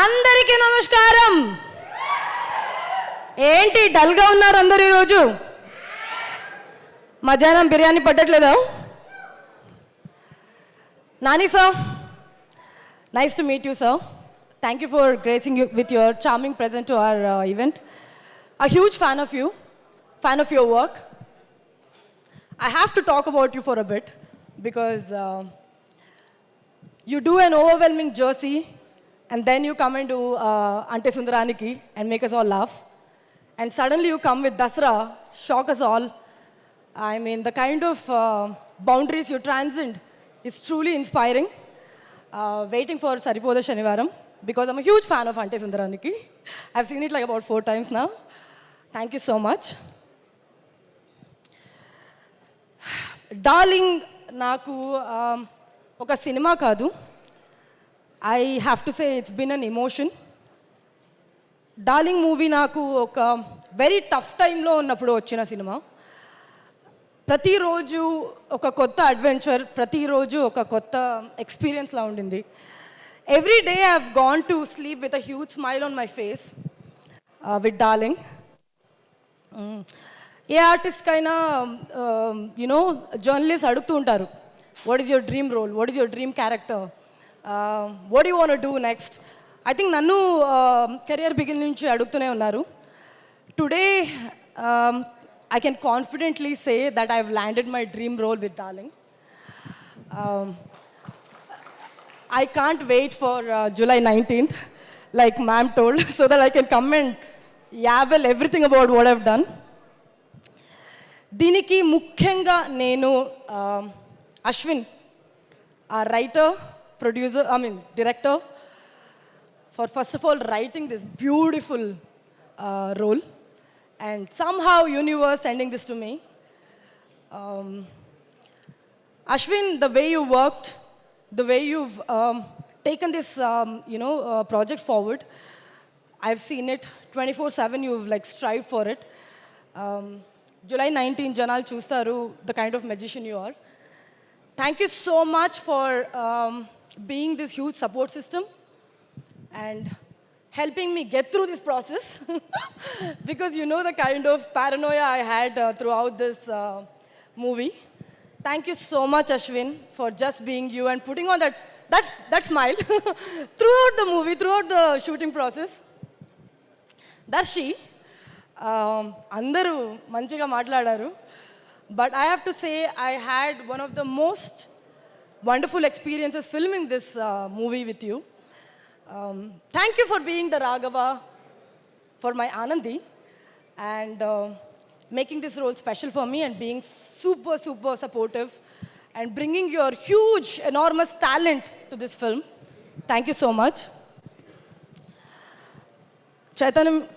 అందరికీ నమస్కారం. ఏంటి డల్గా ఉన్నారు అందరూ ఈరోజు? మధ్యాహ్నం biryani పట్టట్లేదా? Nani sir, nice to meet you sir. Thank you for gracing you with your charming presence to our event. A huge fan of you, fan of your work. I have to talk about you for a bit because you do an overwhelming jersey and then you come into Ante Sundaraniki and make us all laugh. And suddenly you come with Dasra, shock us all. I mean, the kind of boundaries you transcend is truly inspiring. Waiting for Saripoda Shanivaram because I'm a huge fan of Ante Sundaraniki. I've seen it like about 4 times now. Thank you so much. Darling, naku oka cinema kaadu. I have to say it's been an emotion. Darling movie naku oka very tough time lo unnappudu vachina cinema. ప్రతిరోజు ఒక కొత్త adventure, ప్రతిరోజు ఒక కొత్త ఎక్స్పీరియన్స్లా ఉండింది. Every day I have gone to sleep with a huge smile on my face with Darling. ఏ ఆర్టిస్ట్కైనా యునో జర్నలిస్ట్ అడుగుతూ ఉంటారు, what is your dream role, what is your dream character, what you want do next. I think నన్ను career begin నుంచి అడుగుతూనే ఉన్నారు. Today I can confidently say that I've landed my dream role with Darling. I can't wait for July 19th, like ma'am told, so that I can come and yabble everything about what I've done. Diniki mukhyanga nenu Ashwin, our writer, producer, director, for first of all writing this beautiful role. And somehow universe sending this to me. Ashwin, the way you worked, the way you've taken this project forward, I've seen it 24/7. You've like strived for it. July 19th, Janal Chustaru, the kind of magician you are. Thank you so much for being this huge support system and helping me get through this process because you know the kind of paranoia I had throughout this movie. Thank you so much, Ashwin, for just being you and putting on that smile throughout the movie, throughout the shooting process. Darshi, andaru manchiga maatladaru, but I have to say I had one of the most wonderful experiences filming this movie with you. Thank you for being the Raghava for my Anandi and making this role special for me and being super, super supportive and bringing your huge, enormous talent to this film. Thank you so much.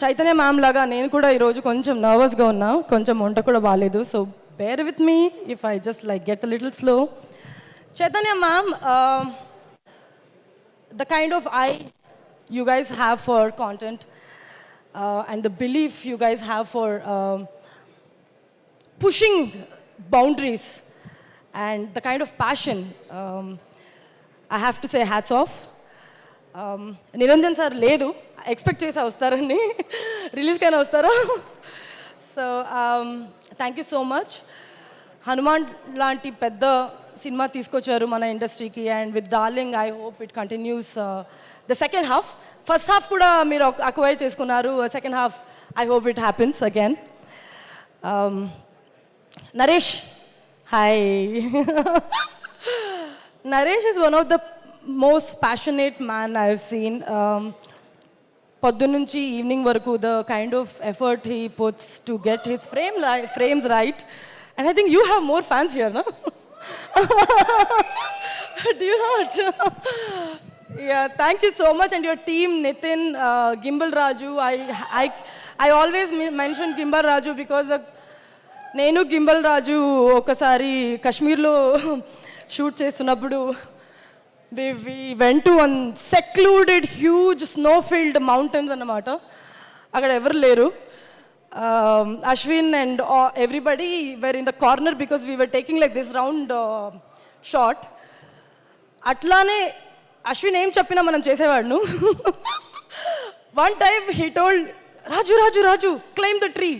Chaitanya ma'am laga nenu kuda ee roju koncham nervous ga unna, koncham onta kuda baaledu, so bear with me if I just like get a little slow. Chaitanya ma'am, the kind of eye you guys have for content and the belief you guys have for pushing boundaries and the kind of passion, I have to say hats off. Niranjan sir ledu, expect chesa vastarani, release kaina vastara. So thank you so much. Hanuman lanti pedda cinema తీసుకొచ్చారు మన ఇండస్ట్రీకి and with darling I hope it continues the second half. First half కూడా మీరు acquire చేసుకున్నారు, second half I hope it happens again. Naresh, hi. Naresh is one of the most passionate man I have seen. పొద్దున్నుంచి evening వరకు the kind of effort he puts to get his frames right. And I think you have more fans here, no? Do you not? Yeah, thank you so much. And your team, Nitin, Gimbal Raju. I always mention Gimbal Raju because nenu Gimbal Raju okasari Kashmir lo shoot chestunnappudu we went to one secluded huge snow filled mountains annamata. Akada evaru leru. Ashwin and everybody were in the corner because we were taking like this round shot. అట్లానే అశ్విన్ ఏం చెప్పినా మనం చేసేవాడు. One time he told, Raju, Raju, Raju, climb the tree.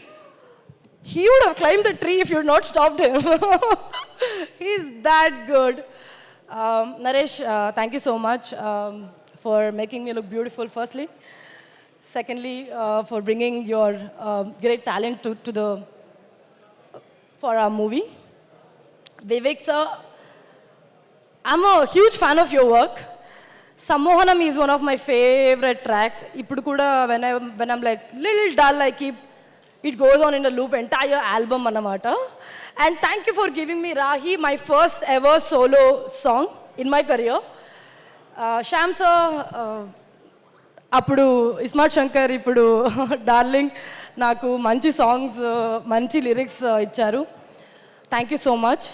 He would have climbed the tree if you had not stopped him. He's that good. Naresh, thank you so much for making me look beautiful, firstly. Secondly, for bringing your great talent to the for our movie. Vivek sir, I'm a huge fan of your work. Sammohanam is one of my favorite track. Ippudu kuda when I'm like little dull, I keep it goes on in a loop entire album anamata. And thank you for giving me Rahi, my first ever solo song in my career. Sham sir, అప్పుడు ఇస్మార్ట్ శంకర్ ఇప్పుడు darling నాకు మంచి songs మంచి lyrics ఇచ్చారు. Thank you so much.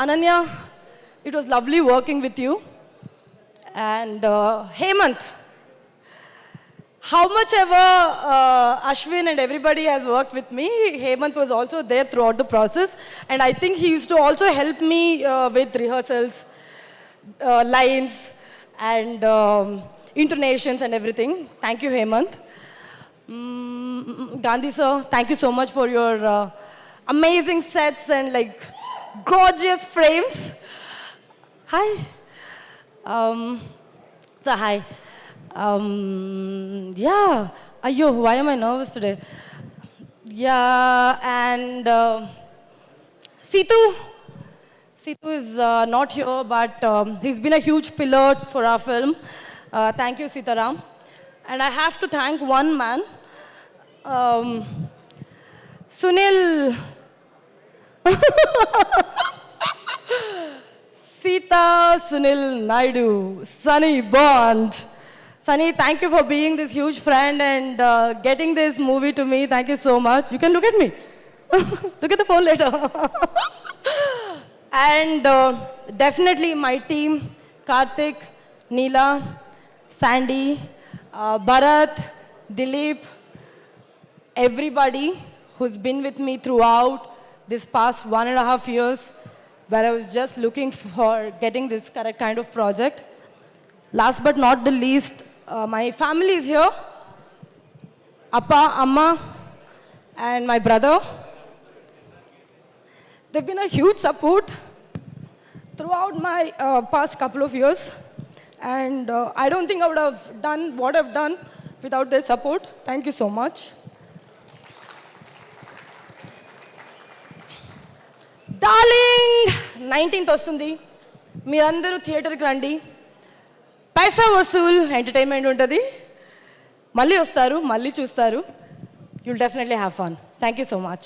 Ananya, it was lovely working with you. And Hemanth, how much ever Ashwin and everybody has worked with me, Hemant was also there throughout the process. And I think he used to also help me with rehearsals, lines, and intonations and everything. Thank you, Hemant. Gandhi sir, thank you so much for your amazing sets and like gorgeous frames. Hi. So hi. Yeah. Ayyo, why am I nervous today? Yeah, and Situ. Situ is not here, but he's been a huge pillar for our film. Thank you, Sitaram. And I have to thank one man, Sunil. Sita Sunil Naidu, Sunny Bond. Sunny, thank you for being this huge friend and getting this movie to me. Thank you so much. You can look at me. Look at the phone later. And definitely my team, Karthik, Neela, Sandy, Bharat, Dilip, everybody who's been with me throughout this past 1.5 years, where I was just looking for getting this correct kind of project. Last but not the least, my family is here. Appa, Amma, and my brother. They've been a huge support throughout my past couple of years. And I don't think I would have done what I've done without their support. Thank you so much. Darling 19th వస్తుంది, మీరందరూ థియేటర్కి రండి. పైసా Vasool entertainment ఉంటుంది. మళ్ళీ వస్తారు, మళ్ళీ చూస్తారు. You'll definitely have fun. Thank you so much.